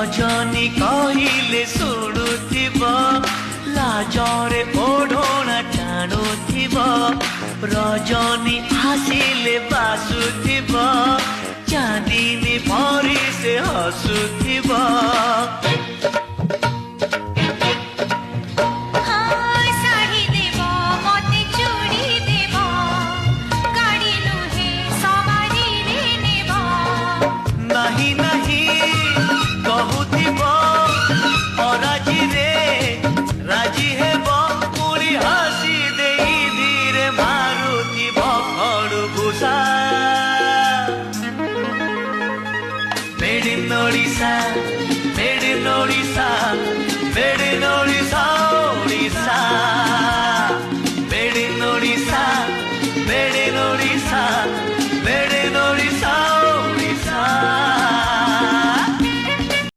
रजनी कहले शुणुथिब लाजरे ओढ़णा टाणुथिब रजनी आसिले बासुथिब चांदिनी परी से हसुथिब नहीं नहीं कहूथिब अराजी रे राजी हेब पूरी हसी दे धीरे मारुथिब खड़ुभूषा मेड इन ओडिशा